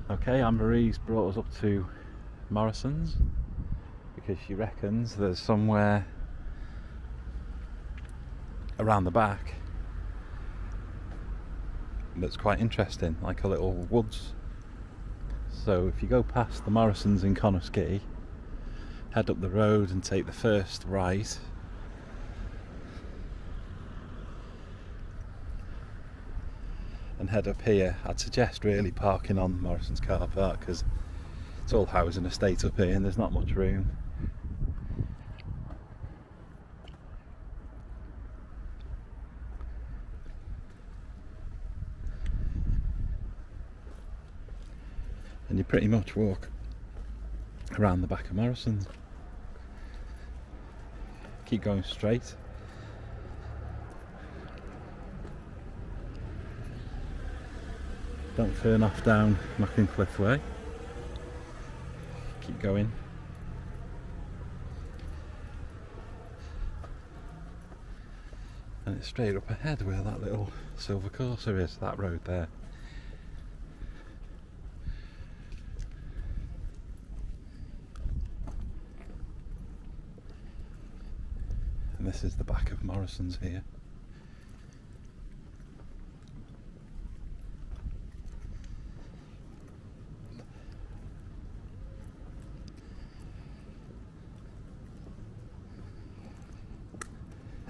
Okay, Anne-Marie's brought us up to Morrison's because she reckons there's somewhere around the back that's quite interesting, like a little woods. So if you go past the Morrison's in Connah, head up the road and take the first right, and head up here. I'd suggest really parking on Morrison's car park because it's all housing estate up here and there's not much room. And you pretty much walk around the back of Morrison's. Keep going straight. Don't turn off down Cliff Way. Keep going. And it's straight up ahead where that little silver courser is, that road there. And this is the back of Morrison's here.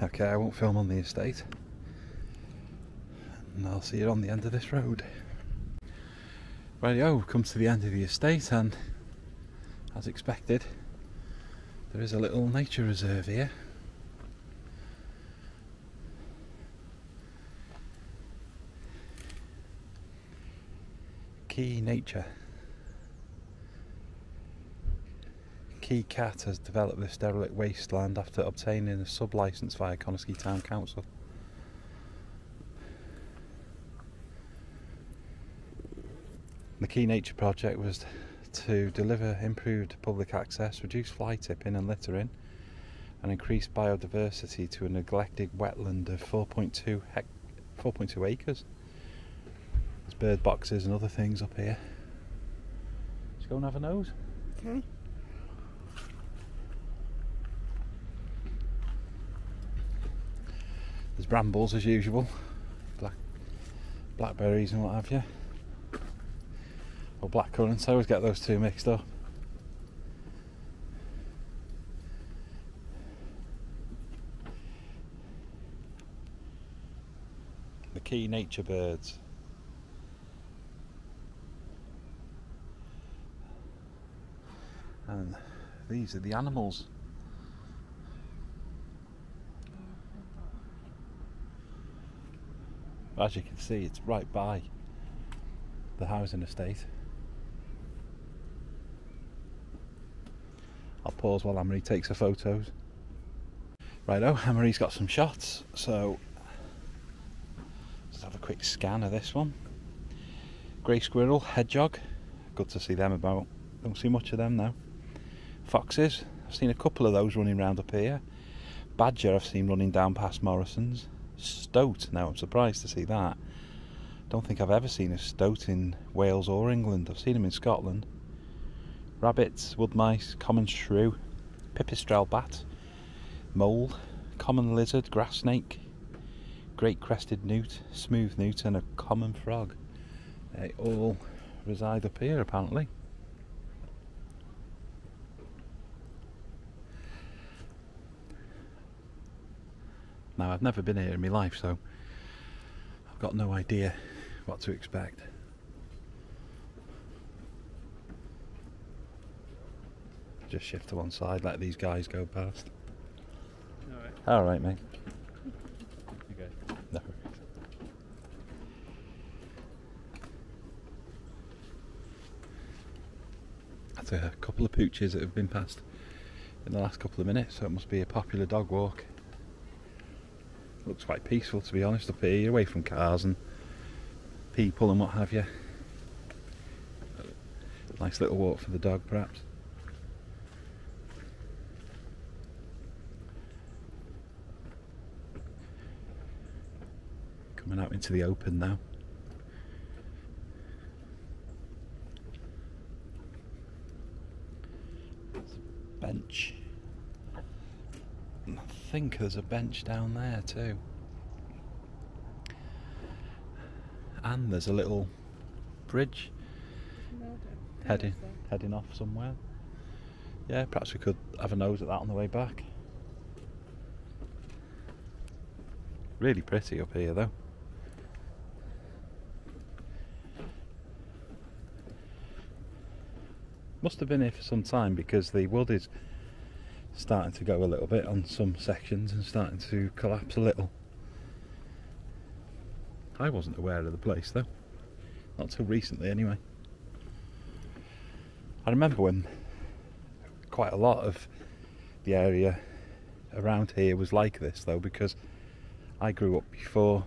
Okay, I won't film on the estate, and I'll see you on the end of this road. Rightio, we've come to the end of the estate, and as expected, there is a little nature reserve here. Quay Nature. Quay Cat has developed this derelict wasteland after obtaining a sub-licence via Connah Town Council. The Quay Nature project was to deliver improved public access, reduce fly tipping and littering, and increase biodiversity to a neglected wetland of 4.2 acres. There's bird boxes and other things up here. Let's go and have a nose. Okay. There's brambles as usual, blackberries and what have you, or blackcurrants. I always get those two mixed up. The Quay Nature birds. And these are the animals. As you can see, it's right by the housing estate. I'll pause while Anne-Marie takes her photos. Righto, Anne-Marie's got some shots, so let's have a quick scan of this one. Grey squirrel, hedgehog, good to see them about. Don't see much of them now. Foxes, I've seen a couple of those running round up here. Badger I've seen running down past Morrison's. Stoat, now I'm surprised to see that. Don't think I've ever seen a stoat in Wales or England. I've seen them in Scotland. Rabbits, wood mice, common shrew, pipistrelle bat, mole, common lizard, grass snake, great crested newt, smooth newt and a common frog. They all reside up here apparently. Now I've never been here in my life, so I've got no idea what to expect. Just shift to one side, let these guys go past. Alright mate. Okay. No worries. That's a couple of pooches that have been passed in the last couple of minutes, so it must be a popular dog walk. Looks quite peaceful, to be honest, up here, away from cars and people and what have you. Nice little walk for the dog, perhaps. Coming out into the open now. bench. I think there's a bench down there too. And there's a little bridge heading off somewhere. Yeah, perhaps we could have a nose at that on the way back. Really pretty up here though. Must have been here for some time because the wood is starting to go a little bit on some sections and starting to collapse a little. I wasn't aware of the place though, not till recently anyway. I remember when quite a lot of the area around here was like this though, because I grew up before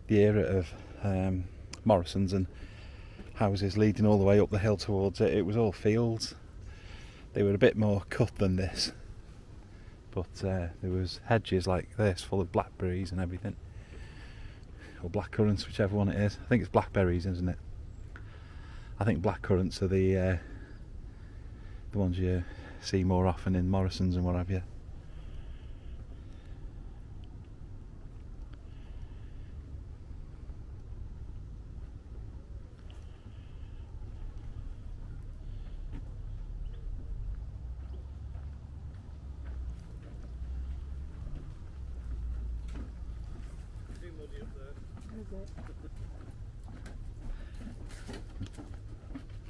the era of Morrison's and houses leading all the way up the hill towards it. It was all fields. They were a bit more cut than this, but there was hedges like this full of blackberries and everything, or blackcurrants, whichever one it is. I think it's blackberries, isn't it? I think blackcurrants are the ones you see more often in Morrison's and what have you.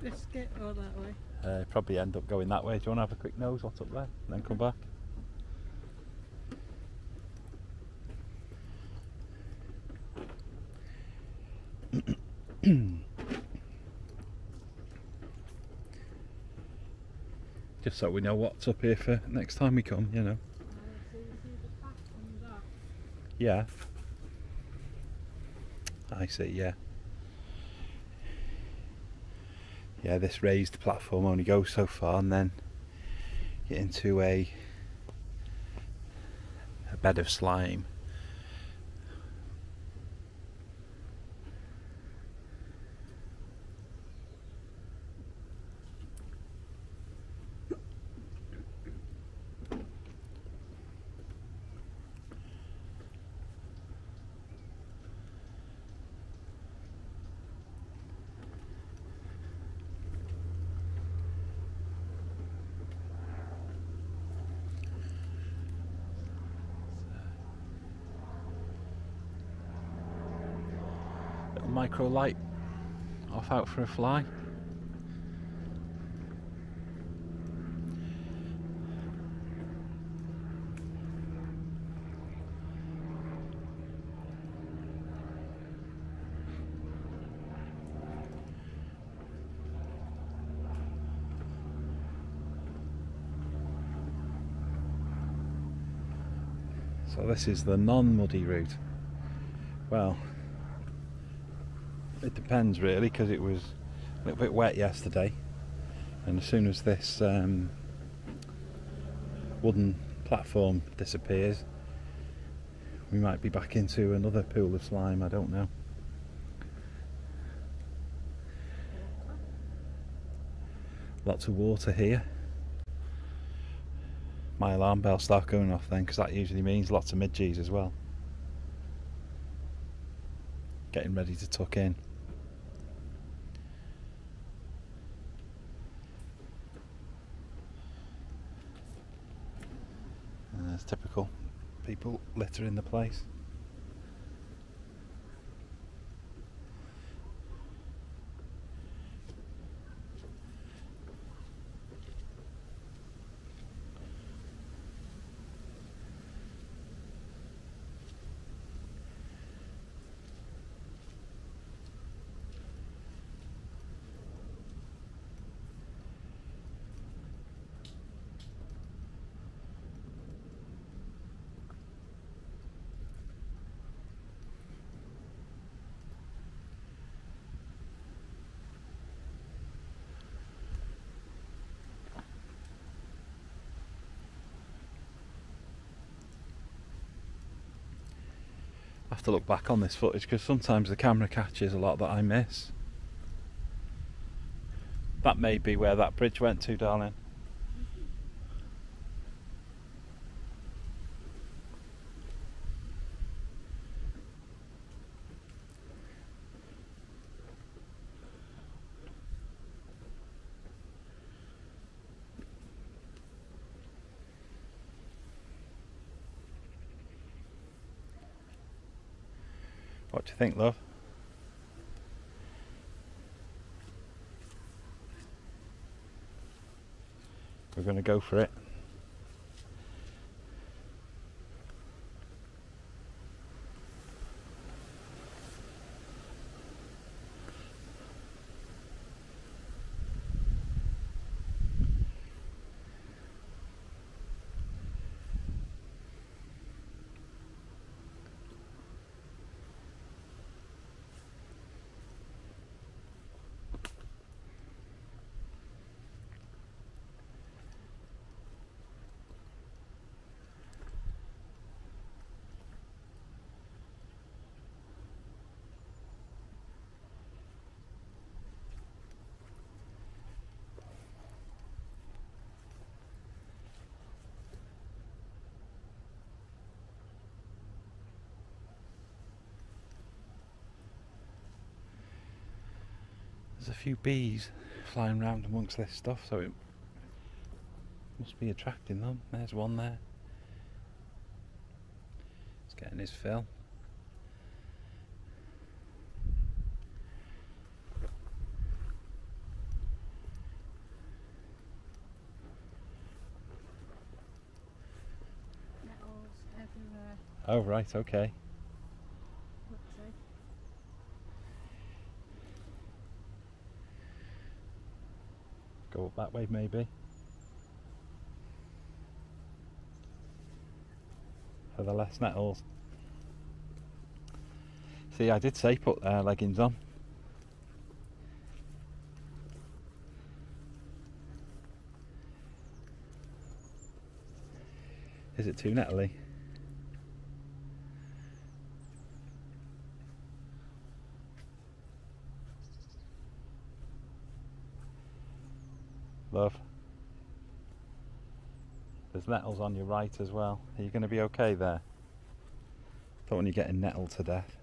Biscuit or that way? Probably end up going that way. Do you want to have a quick nose what's up there and then come back? Just so we know what's up here for next time we come, you know. So you see the path comes up. Yeah. I see, yeah. Yeah, this raised platform only goes so far and then get into a bed of slime. Micro light off out for a fly. So this is the non-muddy route. Well, it depends really, because it was a little bit wet yesterday, and as soon as this wooden platform disappears, we might be back into another pool of slime. I don't know. Lots of water here. My alarm bell start going off then, because that usually means lots of midges as well. Getting ready to tuck in. It's typical, people littering the place. I have to look back on this footage because sometimes the camera catches a lot that I miss. That may be where that bridge went to, darling. What do you think, love? We're going to go for it. There's a few bees flying around amongst this stuff, so it must be attracting them. There's one there. It's getting his fill. Nettles everywhere. Oh right, okay. Whoopsie. Go up that way maybe. For the less nettles. See, I did say put leggings on. Is it too nettly? Love. There's nettles on your right as well. Are you going to be okay there? Don't want you getting nettled to death.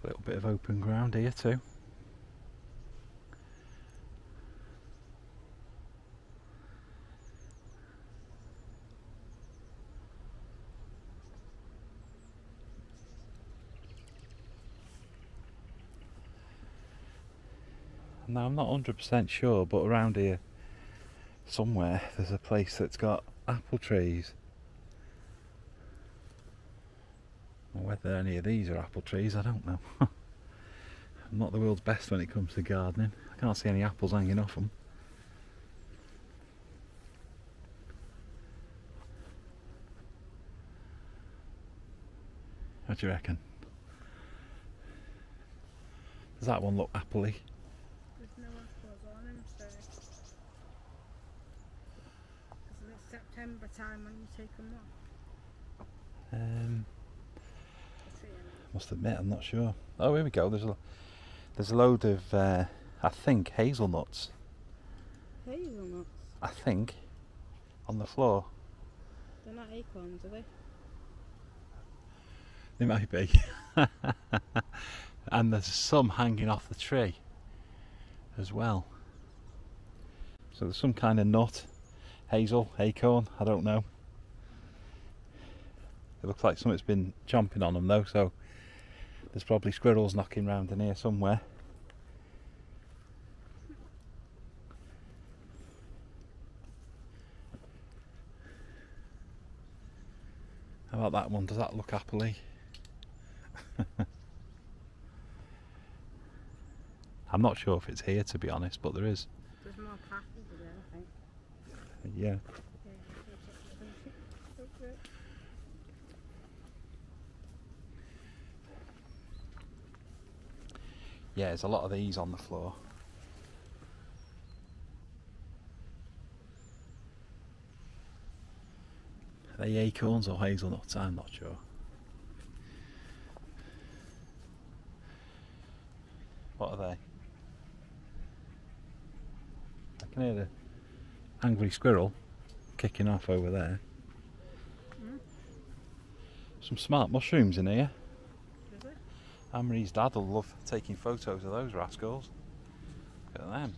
A little bit of open ground here too. Now I'm not 100% sure, but around here somewhere there's a place that's got apple trees. Or whether any of these are apple trees, I don't know. I'm not the world's best when it comes to gardening. I can't see any apples hanging off them. What do you reckon? Does that one look apple-y? There's no apples on him, so. Isn't it September time when you take them off? The tree, I mean. Must admit, I'm not sure. Oh, here we go. There's a load of, I think, hazelnuts. Hazelnuts? I think, on the floor. They're not acorns, are they? They might be. And there's some hanging off the tree as well. So there's some kind of nut, hazel, acorn, I don't know. It looks like something's been chomping on them though, so there's probably squirrels knocking around in here somewhere. How about that one? Does that look apple-y? I'm not sure if it's here, to be honest, but there is. There's more past over there, I think. Yeah. Yeah, there's a lot of these on the floor. Are they acorns or hazelnuts? I'm not sure. What are they? I can hear the angry squirrel kicking off over there. Some smart mushrooms in here. Is it? Anne-Marie's dad will love taking photos of those rascals. Look at them.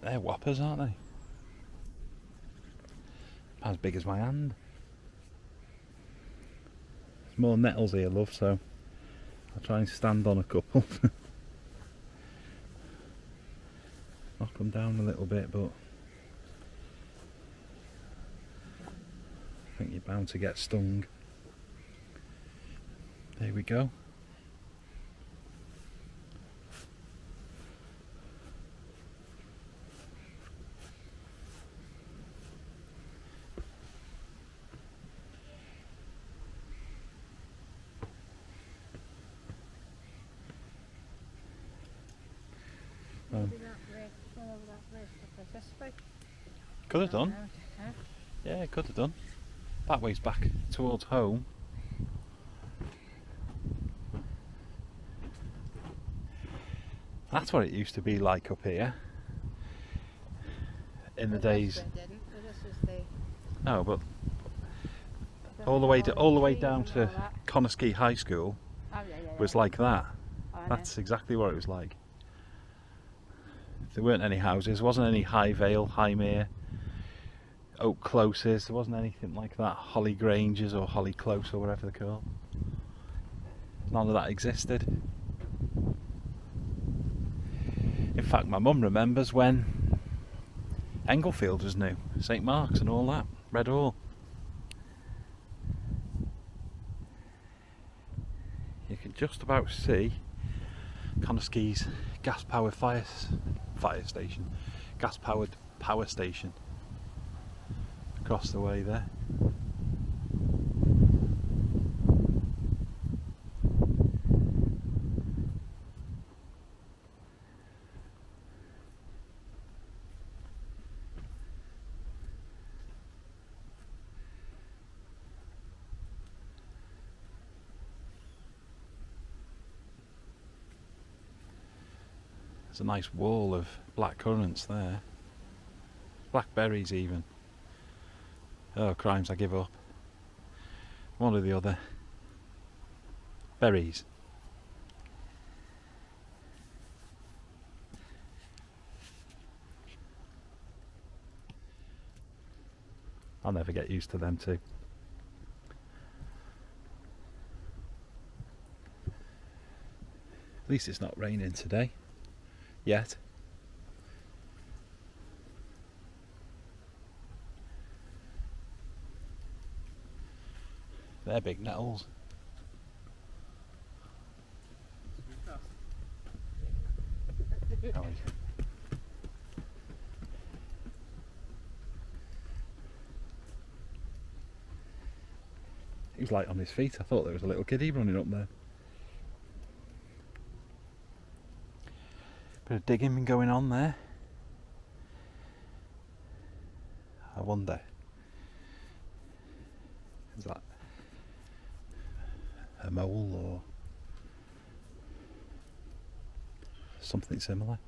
They're whoppers, aren't they? As big as my hand. There's more nettles here, love, so I'll try and stand on a couple. Knock them down a little bit, but I think you're bound to get stung. There we go. Could have done. Yeah, could have done. That way's back towards home. That's what it used to be like up here. In the days. No, but all the way down to Connah High School was like that. That's exactly what it was like. There weren't any houses, there wasn't any High Vale, High Mere, Oak Closes, there wasn't anything like that, Holly Granges or Holly Close or whatever they're called. None of that existed. In fact, my mum remembers when Englefield was new, St Mark's and all that, Red Hall. You can just about see Connah's gas powered fire station, gas powered power station across the way there. There's a nice wall of black currants there. Blackberries even. Oh, crimes, I give up. One or the other. Berries. I'll never get used to them too. At least it's not raining today. Yet. They're big nettles. He was light on his feet. I thought there was a little kiddie running up there. Bit of digging been going on there. I wonder, is that a mole or something similar?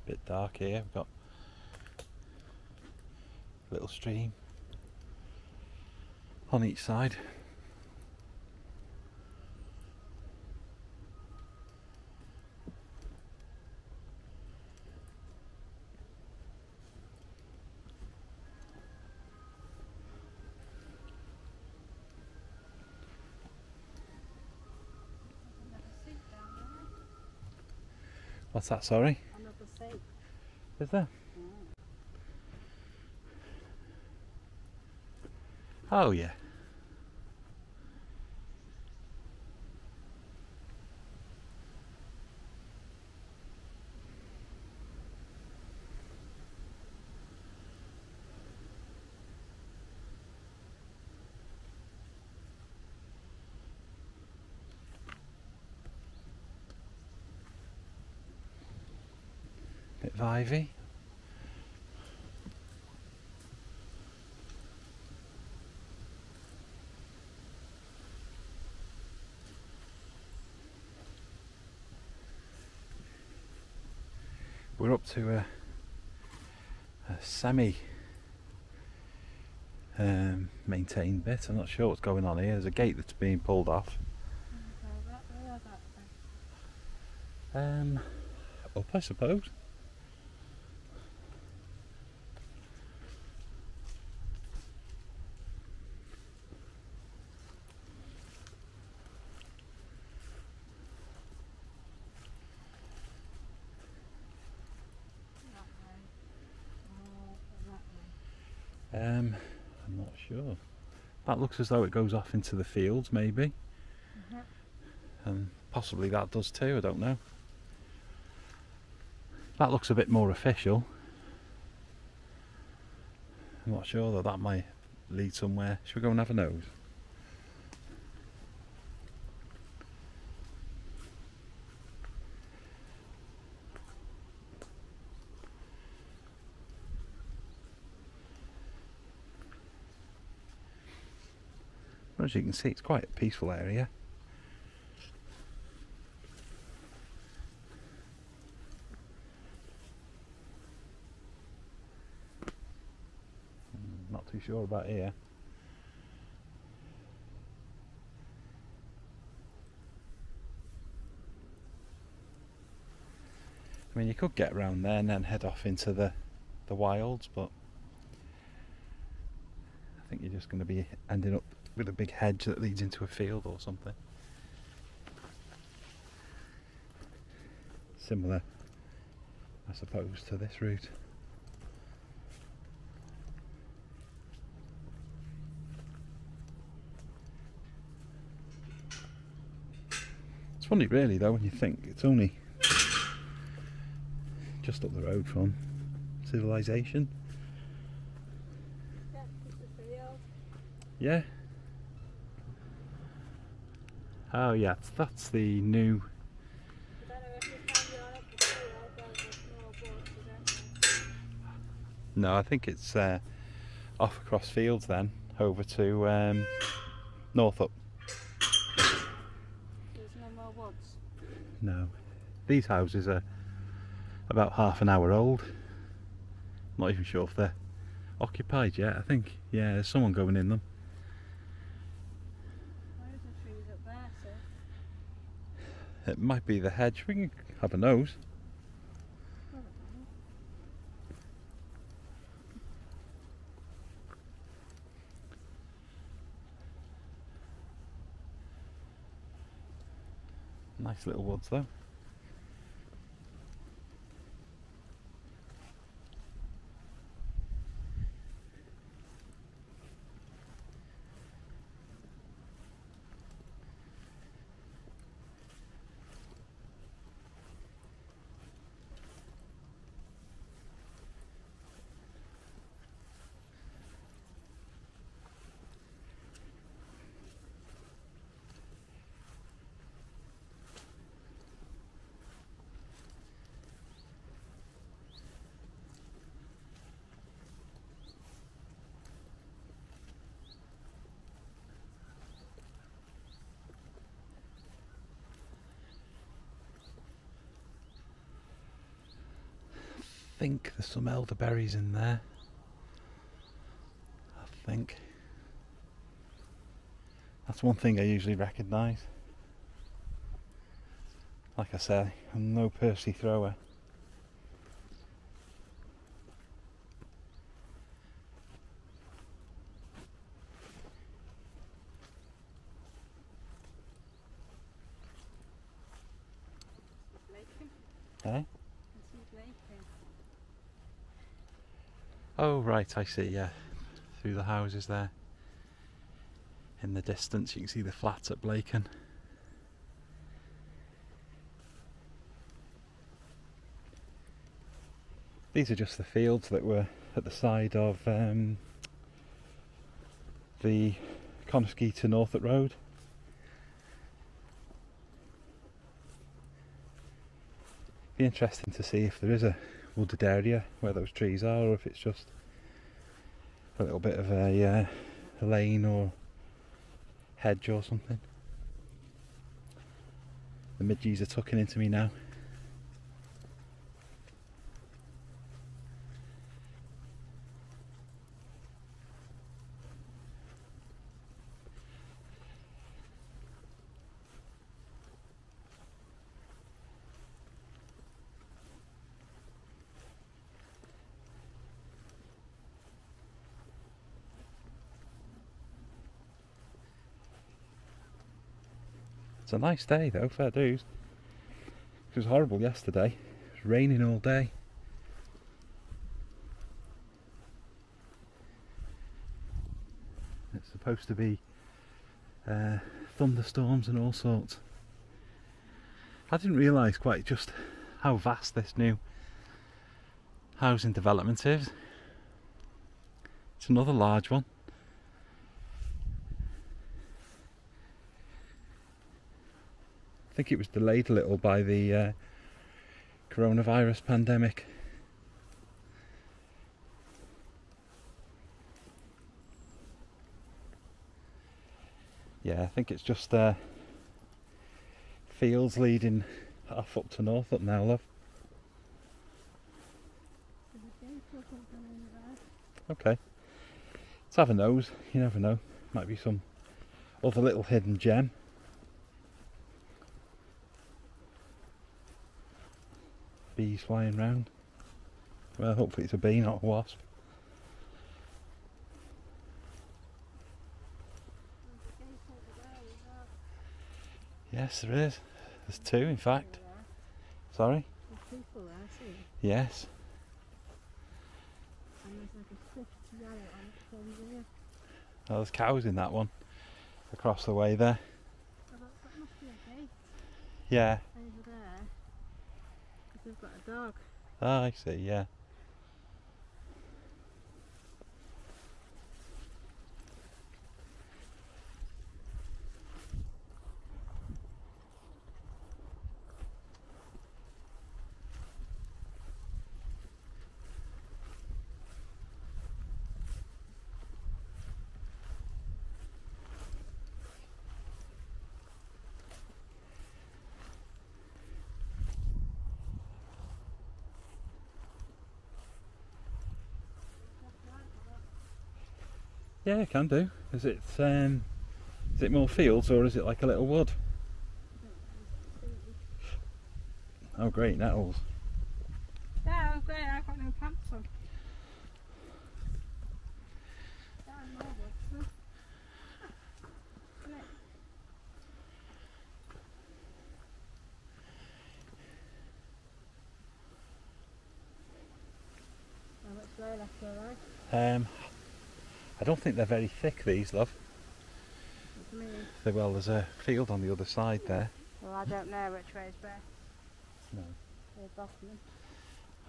Bit dark here. We've got a little stream on each side. What's that, sorry? Another seat. Is there? Oh yeah. Bit of ivy. We're up to a semi maintained bit. I'm not sure what's going on here. There's a gate that's being pulled off. Up, I suppose. I'm not sure. That looks as though it goes off into the fields, maybe. And possibly that does too, I don't know. That looks a bit more official. I'm not sure though, that might lead somewhere. Should we go and have a nose? As you can see, it's quite a peaceful area. Not too sure about here. I mean, you could get around there and then head off into the wilds, but I think you're just going to be ending up with a big hedge that leads into a field or something. Similar, I suppose, to this route. It's funny really though when you think it's only just up the road from civilization. Yeah, it's a field. Yeah. Oh yeah, that's the new... I don't know if you found you're up the field, there's more woods, I don't know. No, I think it's off across fields then, over to Northup. There's no more woods. No. These houses are about half an hour old. Not even sure if they're occupied yet, I think. Yeah, there's someone going in them. Where's the trees up there, sir? It might be the hedge. We can have a nose. Nice little woods though. I think there's some elderberries in there. I think. That's one thing I usually recognise. Like I say, I'm no Percy thrower. Eh? Oh right, I see, yeah. Through the houses there. In the distance you can see the flats at Blaken. These are just the fields that were at the side of the Connah to Northup Road. Be interesting to see if there is a wooded area where those trees are, or if it's just a little bit of a lane or hedge or something. The midges are tucking into me now. It's a nice day though, fair dues. It was horrible yesterday. It was raining all day. It's supposed to be thunderstorms and all sorts. I didn't realise quite just how vast this new housing development is. It's another large one. I think it was delayed a little by the coronavirus pandemic. Yeah, I think it's just fields leading off up to Northup now, love. Okay. Let's have a nose, you never know. Might be some other little hidden gem. Bees flying round. Well, hopefully it's a bee, not a wasp. Yes, there is. There's two, in fact. Sorry? There's people there, see? Yes. And there's like a swift yellow on it from there. Oh, there's cows in that one. Across the way there. Oh, that must be a gate Yeah. over there. Because they've got a dog. Ah, I see, yeah. Yeah, can do. Is it more fields or is it like a little wood? Oh great, nettles. Yeah, oh, great, I've got no pants on. Yeah, I know what's this. Isn't it? Oh, which way, left or right? I don't think they're very thick, these, love. What do you mean? Well, there's a field on the other side there. Well, I don't know which way is best. No. They're bottom.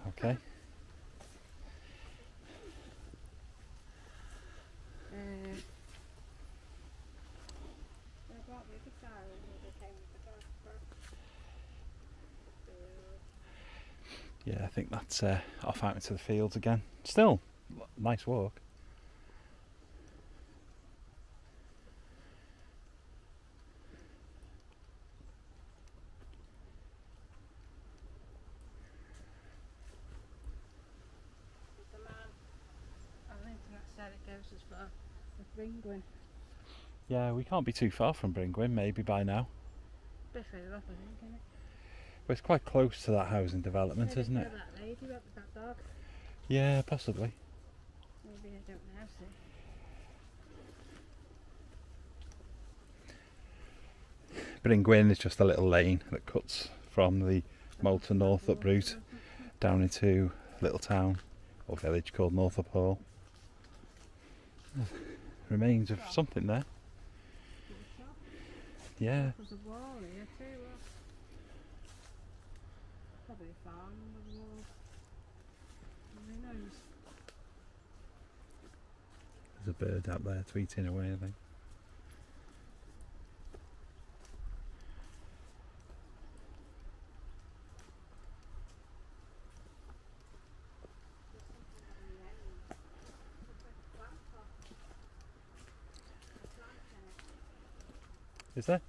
Okay. They're about the other side, and they came with the dog first. Yeah, I think that's off out into the fields again. Still, nice walk. It goes as far as Bringwin. Yeah, we can't be too far from Bringwin, maybe by now. Bit further up, I think, isn't it? But it's quite close to that housing development, isn't it? That lady with that dog. Yeah, possibly. Maybe I don't know, see. Bringwin is just a little lane that cuts from the Malta Northup route down into a little town or village called Northup Hall. Remains of something there. Yeah. There's a wall here too. Probably a farm with a wall. Who knows? There's a bird out there tweeting away, I think. Is there?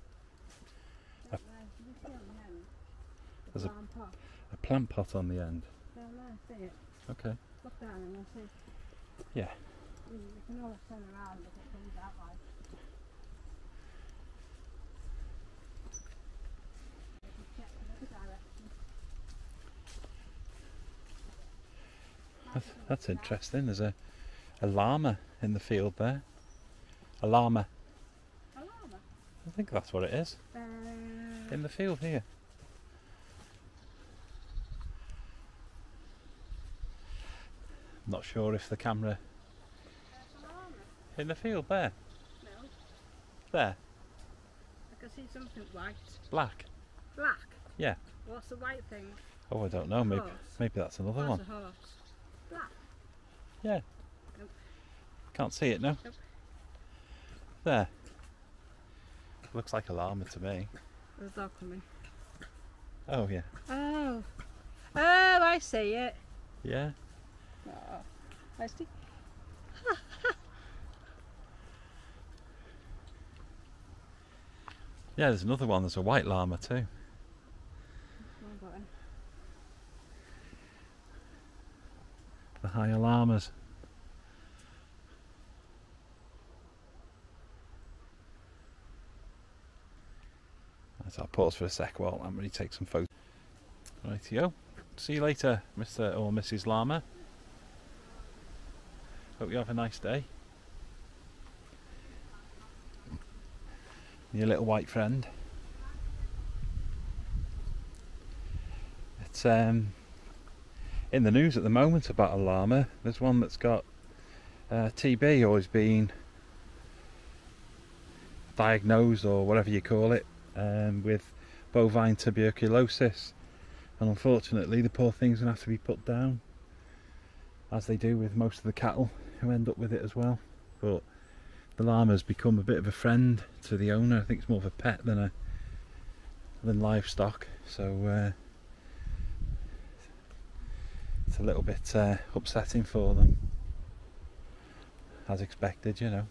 There's a plant pot on the end. Down there, see it? Okay. Look down and you'll see. Yeah. You can always turn around if it comes that way. Check the other direction. That's interesting. There's a llama in the field there. A llama. A llama? I think that's what it is. In the field here. Not sure if the camera... In the field there? No. There? I can see something white. Black? Black? Yeah. What's the white thing? Oh, I don't know. Maybe that's another one. That's a horse. Black? Yeah. Nope. Can't see it, no? Nope. There. Looks like a llama to me. There's a dog coming. Oh, yeah. Oh. Oh, I see it. Yeah. Oh, I see. Yeah, there's another one. There's a white llama too. The higher llamas. So I'll pause for a sec while I'm going to take some photos. Rightio. See you later, Mr. or Mrs. Llama. Hope you have a nice day. Your little white friend. It's in the news at the moment about a llama. There's one that's got TB, or has been diagnosed, or whatever you call it, with bovine tuberculosis, and unfortunately the poor thing's going to have to be put down, as they do with most of the cattle who end up with it as well. But the llama's become a bit of a friend to the owner. I think it's more of a pet than livestock, so it's a little bit upsetting for them, as expected, you know.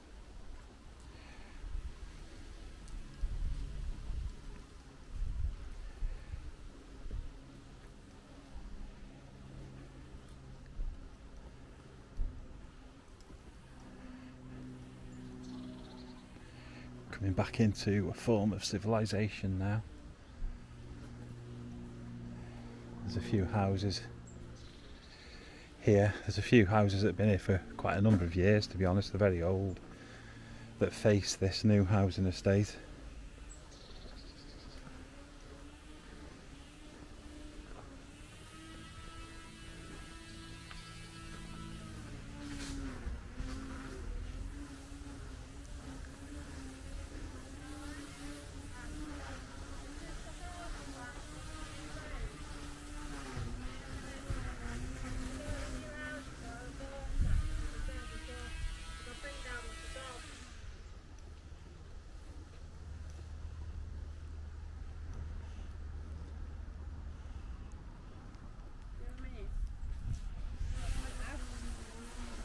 Coming back into a form of civilization now. There's a few houses here. There's a few houses that have been here for quite a number of years, to be honest. They're very old, that face this new housing estate.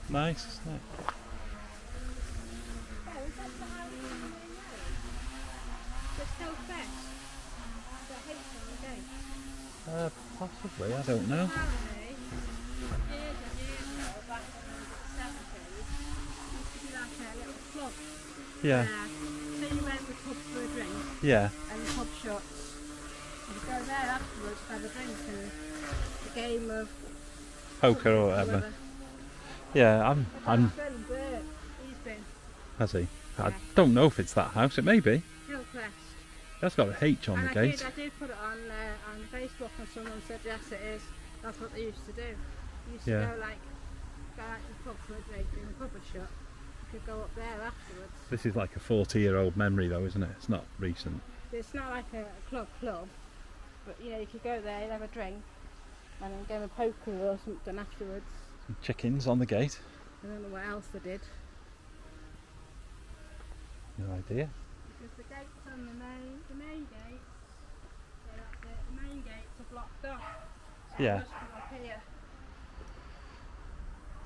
Nice, isn't it? Oh, is that the house on the main road? It's so fresh. The H on the gate. Possibly, I don't know. Apparently, years and years ago, back in the 70s, used to be like a little club. Yeah. So you went to the pub for a drink, Yeah. and the pub shuts. You go there afterwards to have a drink and a game of Poker or whatever. Yeah, I'm. He's been. Has he? Yeah. I don't know if it's that house. It may be. Hillcrest. That's got a H on And the gate. I did put it on Facebook, and someone said yes it is. That's what they used to do. They used to go out to the pub for a drink and the pub would shut. You could go up there afterwards. This is like a 40-year-old memory though, isn't it? It's not recent. It's not like a club, but you know, you could go there, you'd have a drink and then go a poker or something afterwards. Chickens on the gate. I don't know what else they did. No idea. Because the gates on the main gates, yeah, that's it, the main gates are blocked off. So Yeah. let's come up here.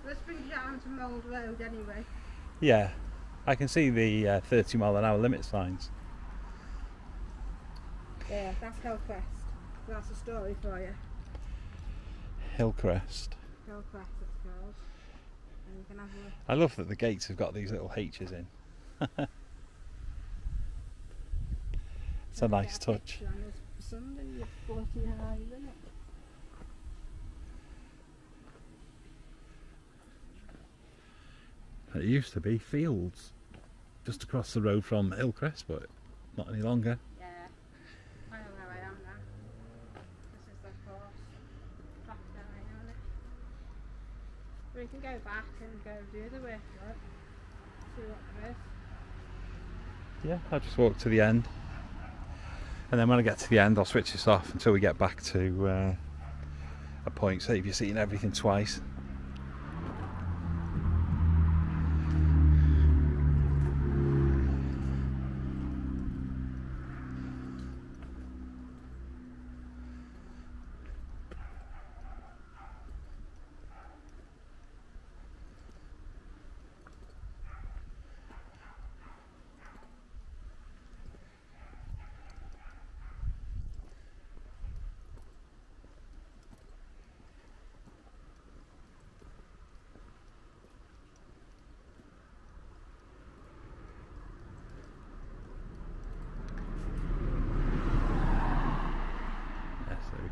Let's bring you down to Mould Road anyway. Yeah, I can see the 30-mile-an-hour limit signs. Yeah, that's Hillcrest. That's a story for you. Hillcrest. Hillcrest it's called. And you can have a look. I love that the gates have got these little H's in. It's a nice touch. Sunday, you're 40 high, isn't it? It used to be fields just across the road from Hillcrest, but not any longer. Yeah. I have the other way, like, see what there is. Yeah, I'll just walk to the end, and then when I get to the end I'll switch this off until we get back to a point, save you seeing everything twice.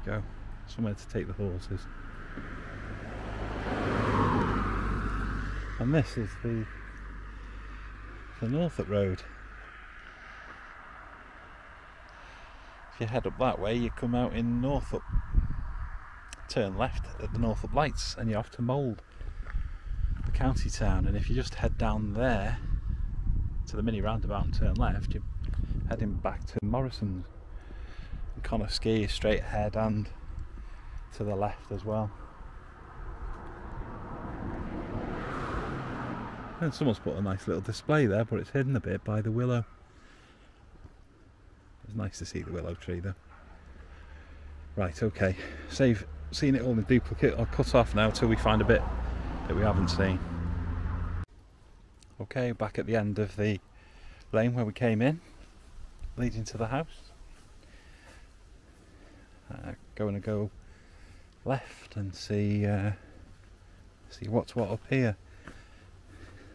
Go. Somewhere to take the horses. And this is the Norfolk Road. If you head up that way, you come out in Norfolk, turn left at the Norfolk lights, and you're off to Mould, the county town. And if you just head down there to the mini roundabout and turn left, you're heading back to Morrison's. Connah ski is straight ahead and to the left as well. And someone's put a nice little display there, but it's hidden a bit by the willow. It's nice to see the willow tree though. Right, okay. Seen it all in duplicate. I'll cut off now till we find a bit that we haven't seen. Okay, back at the end of the lane where we came in, leading to the house. Going to go left and see what's what up here.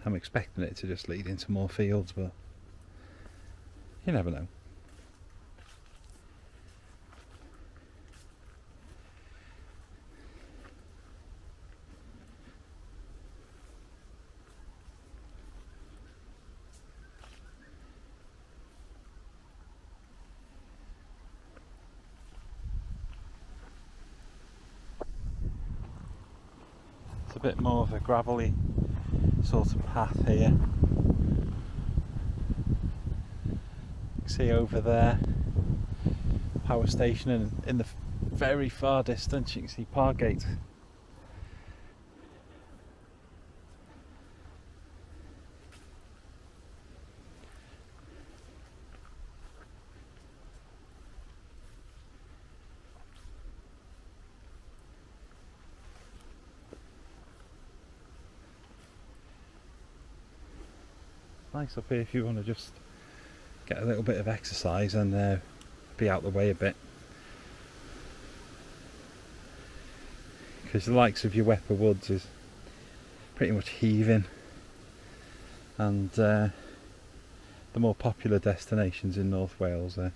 I'm expecting it to just lead into more fields, but you never know. A bit more of a gravelly sort of path here. You can see over there power station, and in the very far distance you can see Pargate. Nice up here if you want to just get a little bit of exercise and be out the way a bit, because the likes of your Wepper Woods is pretty much heaving, and the more popular destinations in North Wales are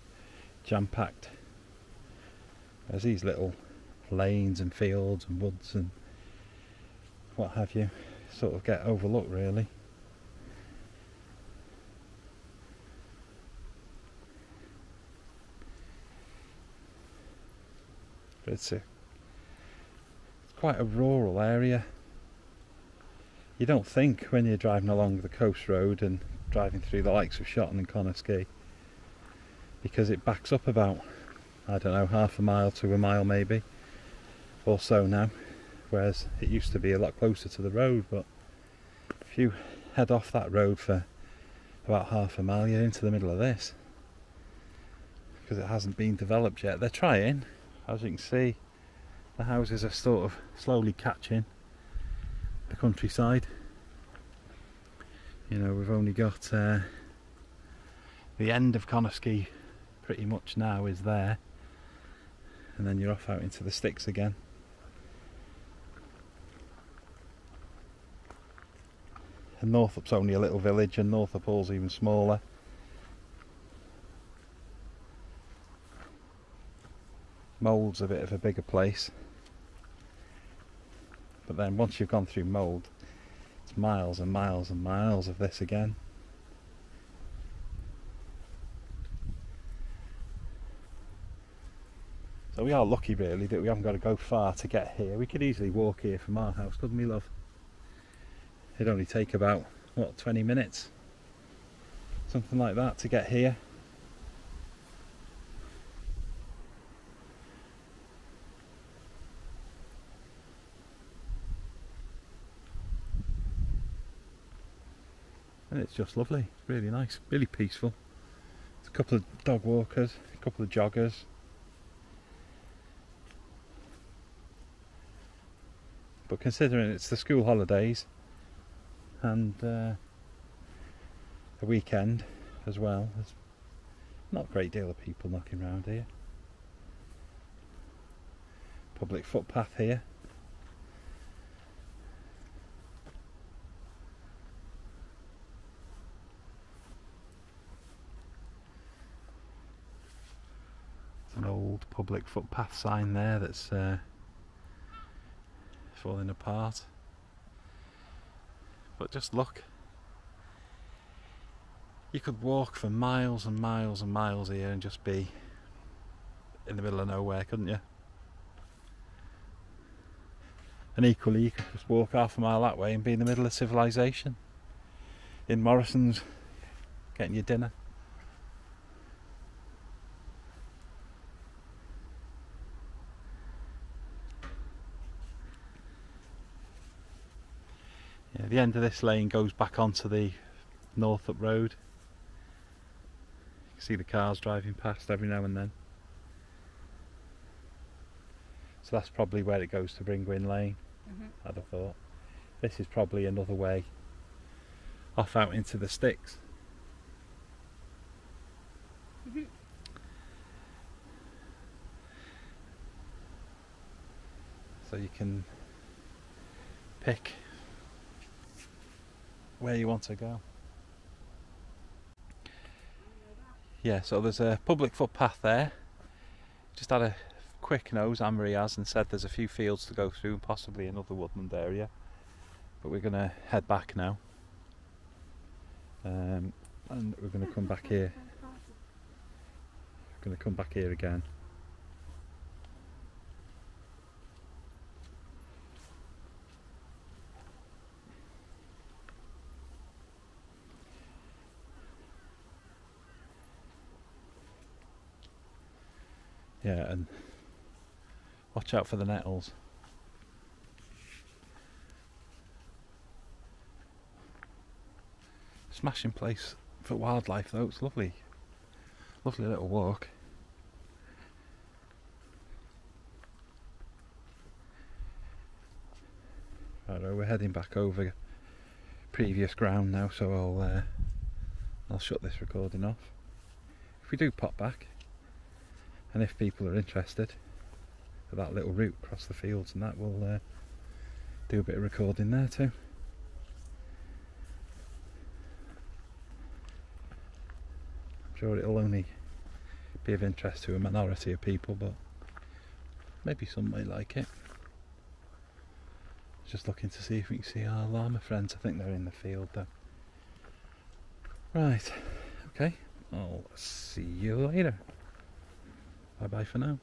jam-packed. There's these little lanes and fields and woods and what have you sort of get overlooked really. But it's quite a rural area. You don't think when you're driving along the coast road and driving through the likes of Shotton and Connah ski, because it backs up about, I don't know, half a mile to a mile maybe or so now, whereas it used to be a lot closer to the road. But if you head off that road for about half a mile, you're into the middle of this, because it hasn't been developed yet. They're trying. As you can see, the houses are sort of slowly catching the countryside. You know, we've only got the end of Connah ski pretty much now is there, and then you're off out into the sticks again. And Northup's only a little village, and Northup Hall's even smaller. Mould's a bit of a bigger place, but then once you've gone through Mould, it's miles and miles and miles of this again. So we are lucky really that we haven't got to go far to get here. We could easily walk here from our house, couldn't we, love? It'd only take about, what, 20 minutes? Something like that to get here. And it's just lovely, it's really nice, really peaceful. There's a couple of dog walkers, a couple of joggers. But considering it's the school holidays and a weekend as well, there's not a great deal of people knocking around here. Public footpath here. There's an old public footpath sign there that's falling apart. But just look. You could walk for miles and miles and miles here and just be in the middle of nowhere, couldn't you? And equally you could just walk half a mile that way and be in the middle of civilization. In Morrison's, getting your dinner. Yeah, the end of this lane goes back onto the Northup Road. You can see the cars driving past every now and then. So that's probably where it goes to Bringwyn Lane, I'd have thought. This is probably another way off out into the sticks. So you can pick where you want to go. Yeah, so there's a public footpath there. Just had a quick nose, Anne-Marie has, and said there's a few fields to go through and possibly another woodland area. But we're going to head back now. And we're going to come back here. We're going to come back here again. Yeah, and watch out for the nettles. Smashing place for wildlife though, it's lovely. Lovely little walk. Right, we're heading back over previous ground now, so I'll shut this recording off. If we do pop back, and if people are interested for that little route across the fields and that, we'll do a bit of recording there too. I'm sure it'll only be of interest to a minority of people, but maybe some may like it. Just looking to see if we can see our llama friends. I think they're in the field though. Right, okay, I'll see you later. Bye bye for now.